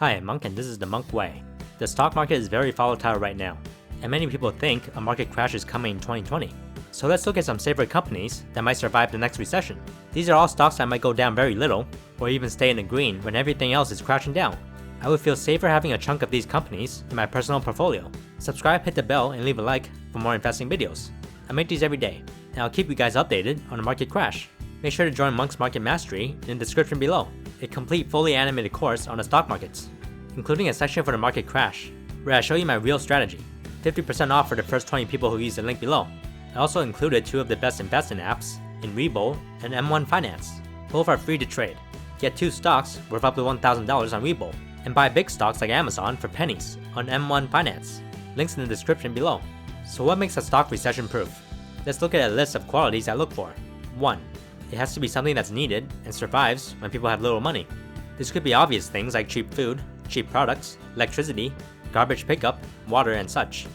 Hi, I'm Monk and this is the Monk Way. The stock market is very volatile right now, and many people think a market crash is coming in 2020. So let's look at some safer companies that might survive the next recession. These are all stocks that might go down very little, or even stay in the green when everything else is crashing down. I would feel safer having a chunk of these companies in my personal portfolio. Subscribe, hit the bell, and leave a like for more investing videos. I make these every day, and I'll keep you guys updated on the market crash. Make sure to join Monk's Market Mastery in the description below, a complete fully animated course on the stock markets, including a section for the market crash, where I show you my real strategy. 50% off for the first 20 people who use the link below. I also included 2 of the best investing apps in Webull and M1 Finance. Both are free to trade. Get 2 stocks worth up to $1,000 on Webull, and buy big stocks like Amazon for pennies on M1 Finance. Links in the description below. So what makes a stock recession proof? Let's look at a list of qualities I look for. 1. It has to be something that's needed and survives when people have little money. This could be obvious things like cheap food, cheap products, electricity, garbage pickup, water, and such.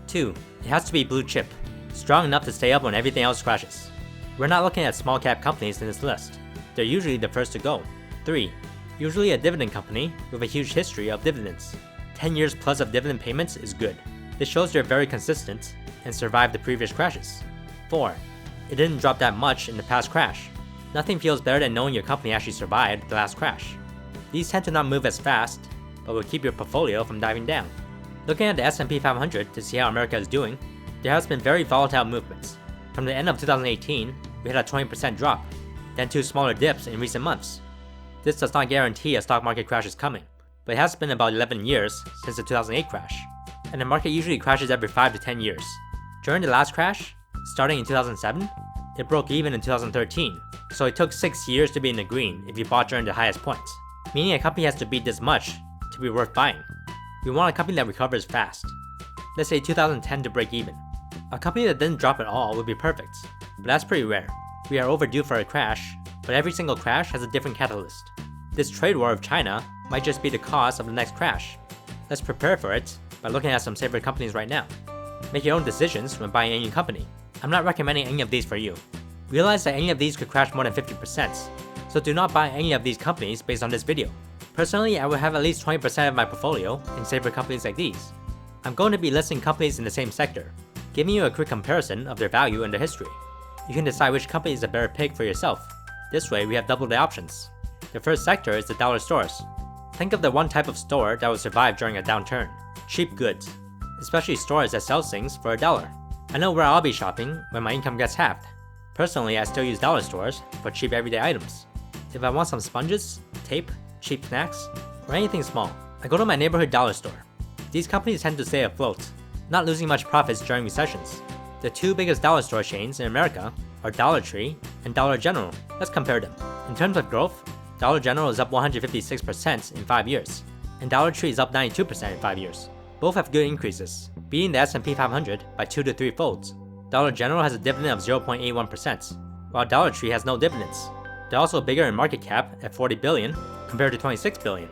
2. It has to be blue chip, strong enough to stay up when everything else crashes. We're not looking at small cap companies in this list. They're usually the first to go. 3. Usually a dividend company with a huge history of dividends. 10 years plus of dividend payments is good. This shows they're very consistent and survived the previous crashes. 4. It didn't drop that much in the past crash. Nothing feels better than knowing your company actually survived the last crash. These tend to not move as fast, but will keep your portfolio from diving down. Looking at the S&P 500 to see how America is doing, there has been very volatile movements. From the end of 2018, we had a 20% drop, then 2 smaller dips in recent months. This does not guarantee a stock market crash is coming, but it has been about 11 years since the 2008 crash, and the market usually crashes every 5 to 10 years. During the last crash, starting in 2007, it broke even in 2013, so it took 6 years to be in the green if you bought during the highest points, meaning a company has to beat this much to be worth buying. We want a company that recovers fast. Let's say 2010 to break even. A company that didn't drop at all would be perfect, but that's pretty rare. We are overdue for a crash, but every single crash has a different catalyst. This trade war of China might just be the cause of the next crash. Let's prepare for it by looking at some safer companies right now. Make your own decisions when buying any company. I'm not recommending any of these for you. Realize that any of these could crash more than 50%, so do not buy any of these companies based on this video. Personally, I would have at least 20% of my portfolio in safer companies like these. I'm going to be listing companies in the same sector, giving you a quick comparison of their value and their history. You can decide which company is a better pick for yourself. This way, we have double the options. The first sector is the dollar stores. Think of the one type of store that will survive during a downturn: cheap goods, especially stores that sell things for $1. I know where I'll be shopping when my income gets halved. Personally, I still use dollar stores for cheap everyday items. If I want some sponges, tape, cheap snacks, or anything small, I go to my neighborhood dollar store. These companies tend to stay afloat, not losing much profits during recessions. The 2 biggest dollar store chains in America are Dollar Tree and Dollar General. Let's compare them. In terms of growth, Dollar General is up 156% in 5 years, and Dollar Tree is up 92% in 5 years. Both have good increases, beating the S&P 500 by 2 to 3 folds. Dollar General has a dividend of 0.81%, while Dollar Tree has no dividends. They're also bigger in market cap at $40 billion compared to $26 billion.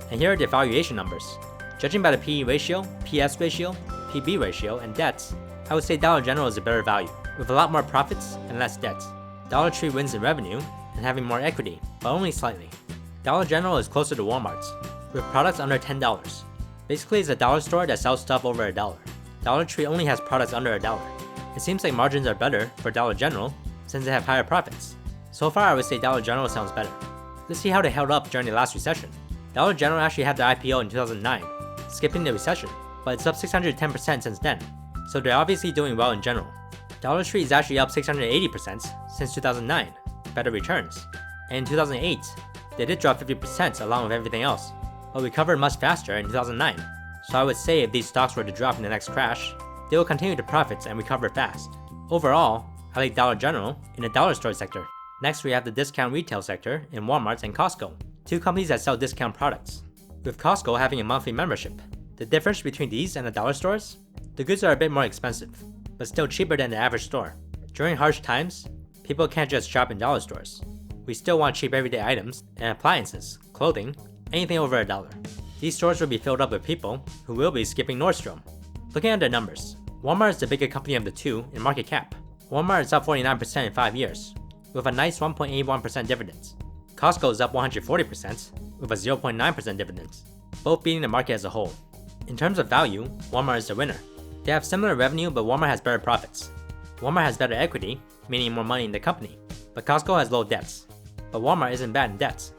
And here are their valuation numbers. Judging by the PE ratio, PS ratio, PB ratio, and debts, I would say Dollar General is a better value, with a lot more profits and less debt. Dollar Tree wins in revenue and having more equity, but only slightly. Dollar General is closer to Walmart's, with products under $10. Basically, it's a dollar store that sells stuff over $1. Dollar Tree only has products under $1. It seems like margins are better for Dollar General since they have higher profits. So far, I would say Dollar General sounds better. Let's see how they held up during the last recession. Dollar General actually had their IPO in 2009, skipping the recession, but it's up 610% since then, so they're obviously doing well in general. Dollar Tree is actually up 680% since 2009, better returns. And in 2008, they did drop 50% along with everything else, but recovered much faster in 2009. So I would say if these stocks were to drop in the next crash, they will continue to profit and recover fast. Overall, I like Dollar General in the dollar store sector. Next, we have the discount retail sector in Walmart and Costco, 2 companies that sell discount products. With Costco having a monthly membership, the difference between these and the dollar stores? The goods are a bit more expensive, but still cheaper than the average store. During harsh times, people can't just shop in dollar stores. We still want cheap everyday items and appliances, clothing, anything over $1. These stores will be filled up with people who will be skipping Nordstrom. Looking at their numbers, Walmart is the bigger company of the 2 in market cap. Walmart is up 49% in 5 years, with a nice 1.81% dividend. Costco is up 140% with a 0.9% dividend. both beating the market as a whole. In terms of value, Walmart is the winner. They have similar revenue, but Walmart has better profits. Walmart has better equity, meaning more money in the company, but Costco has low debts. But Walmart isn't bad in debts.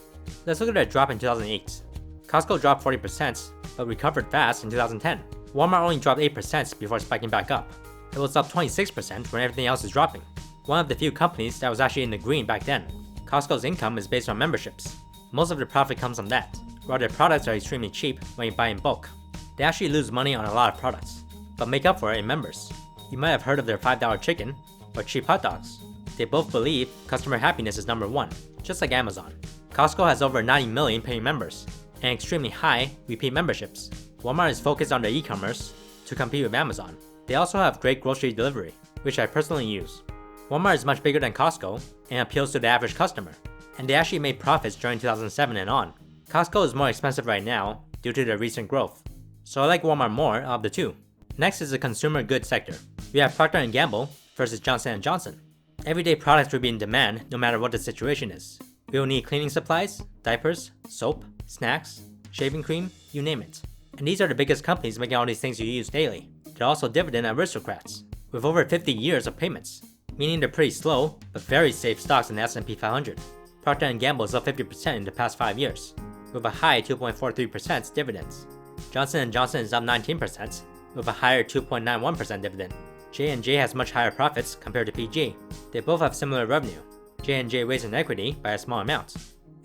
Let's look at their drop in 2008. Costco dropped 40%, but recovered fast in 2010. Walmart only dropped 8% before spiking back up. It was up 26% when everything else is dropping. One of the few companies that was actually in the green back then. Costco's income is based on memberships. Most of the profit comes from that, while their products are extremely cheap when you buy in bulk. They actually lose money on a lot of products, but make up for it in members. You might have heard of their $5 chicken or cheap hot dogs. They both believe customer happiness is number one, just like Amazon. Costco has over 90 million paying members and extremely high repeat memberships. Walmart is focused on their e-commerce to compete with Amazon. They also have great grocery delivery, which I personally use. Walmart is much bigger than Costco and appeals to the average customer, and they actually made profits during 2007 and on. Costco is more expensive right now due to their recent growth, so I like Walmart more of the two. Next is the consumer goods sector. We have Procter & Gamble versus Johnson & Johnson. Everyday products will be in demand no matter what the situation is. We will need cleaning supplies, diapers, soap, snacks, shaving cream, you name it. And these are the biggest companies making all these things you use daily. They're also dividend aristocrats, with over 50 years of payments, meaning they're pretty slow, but very safe stocks in the S&P 500. Procter & Gamble is up 50% in the past 5 years, with a high 2.43% dividends. Johnson & Johnson is up 19%, with a higher 2.91% dividend. J&J has much higher profits compared to PG. They both have similar revenue. J&J raised in equity by a small amount,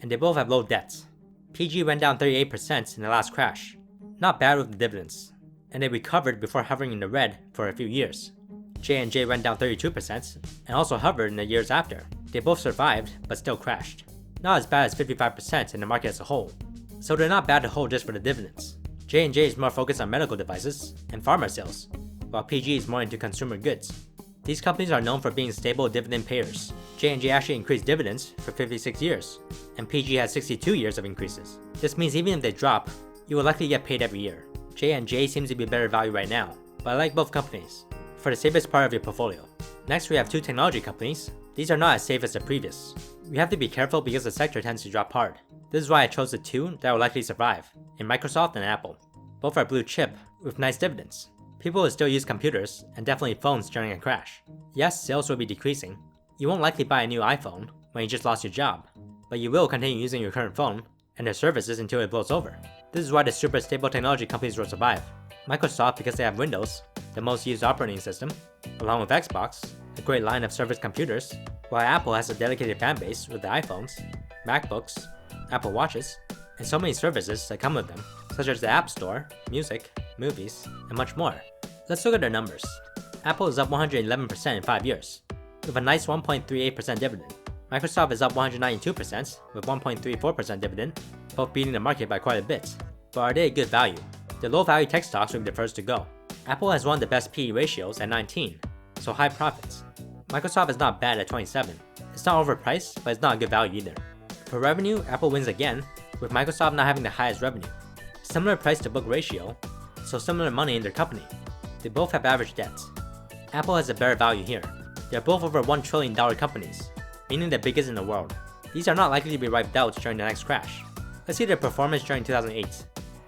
and they both have low debts. PG went down 38% in the last crash. Not bad with the dividends, and they recovered before hovering in the red for a few years. J&J went down 32% and also hovered in the years after. They both survived, but still crashed. Not as bad as 55% in the market as a whole, so they're not bad to hold just for the dividends. J&J is more focused on medical devices and pharma sales, while PG is more into consumer goods. These companies are known for being stable dividend payers. J&J actually increased dividends for 56 years, and PG has 62 years of increases. This means even if they drop, you will likely get paid every year. J&J seems to be better value right now, but I like both companies for the safest part of your portfolio. Next, we have two technology companies. These are not as safe as the previous. We have to be careful because the sector tends to drop hard. This is why I chose the two that will likely survive, in Microsoft and Apple. Both are blue chip with nice dividends. People will still use computers and definitely phones during a crash. Yes, sales will be decreasing. You won't likely buy a new iPhone when you just lost your job, but you will continue using your current phone and their services until it blows over. This is why the super stable technology companies will survive. Microsoft because they have Windows, the most used operating system, along with Xbox, a great line of service computers, while Apple has a dedicated fan base with the iPhones, MacBooks, Apple Watches, and so many services that come with them, such as the App Store, music, movies, and much more. Let's look at their numbers. Apple is up 111% in 5 years, with a nice 1.38% dividend. Microsoft is up 192% with 1.34% dividend, both beating the market by quite a bit. But are they a good value? The low value tech stocks will be the first to go. Apple has one of the best PE ratios at 19, so high profits. Microsoft is not bad at 27. It's not overpriced, but it's not a good value either. For revenue, Apple wins again, with Microsoft not having the highest revenue. Similar price to book ratio, so similar money in their company. They both have average debts. Apple has a better value here. They're both over $1 trillion companies, meaning the biggest in the world. These are not likely to be wiped out during the next crash. Let's see their performance during 2008.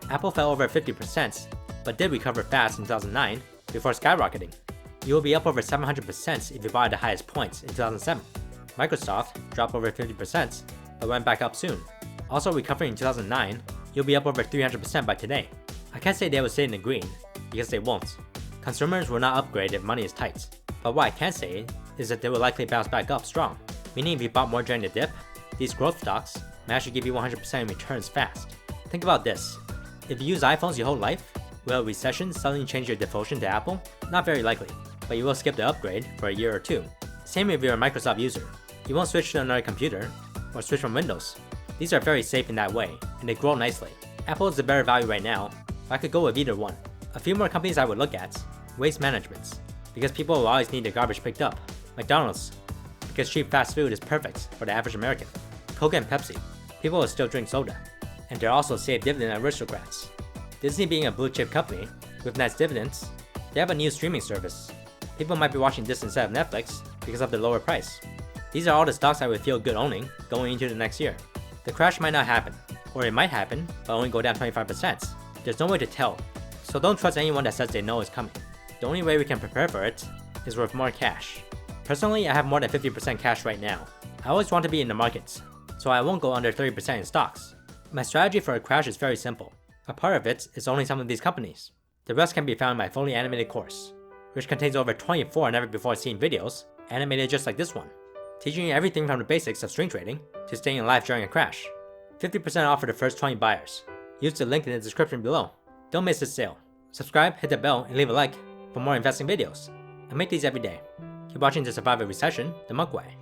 Apple fell over 50%, but did recover fast in 2009 before skyrocketing. You will be up over 700% if you buy at the highest points in 2007. Microsoft dropped over 50%, but went back up soon. Also recovering in 2009, you'll be up over 300% by today. I can't say they will stay in the green, because they won't. Consumers will not upgrade if money is tight. But what I can say is that they will likely bounce back up strong, meaning if you bought more during the dip, these growth stocks may actually give you 100% in returns fast. Think about this. If you use iPhones your whole life, will a recession suddenly change your devotion to Apple? Not very likely, but you will skip the upgrade for a year or two. Same if you're a Microsoft user. You won't switch to another computer, or switch from Windows. These are very safe in that way, and they grow nicely. Apple is the better value right now, but I could go with either one. A few more companies I would look at: Waste Management, because people will always need their garbage picked up. McDonald's, because cheap fast food is perfect for the average American. Coke and Pepsi, people will still drink soda. And they're also safe dividend aristocrats. Disney being a blue chip company, with nice dividends, they have a new streaming service. People might be watching this instead of Netflix because of the lower price. These are all the stocks I would feel good owning going into the next year. The crash might not happen, Or it might happen, but only go down 25%. There's no way to tell, so don't trust anyone that says they know it's coming. The only way we can prepare for it is with more cash. Personally, I have more than 50% cash right now. I always want to be in the markets, so I won't go under 30% in stocks. My strategy for a crash is very simple. A part of it is owning some of these companies. The rest can be found in my fully animated course, which contains over 24 never before seen videos, animated just like this one, teaching you everything from the basics of swing trading to staying alive during a crash. 50% off for the first 20 buyers. Use the link in the description below. Don't miss this sale. Subscribe, hit the bell, and leave a like for more investing videos. I make these every day. Keep watching to survive a recession the monk way.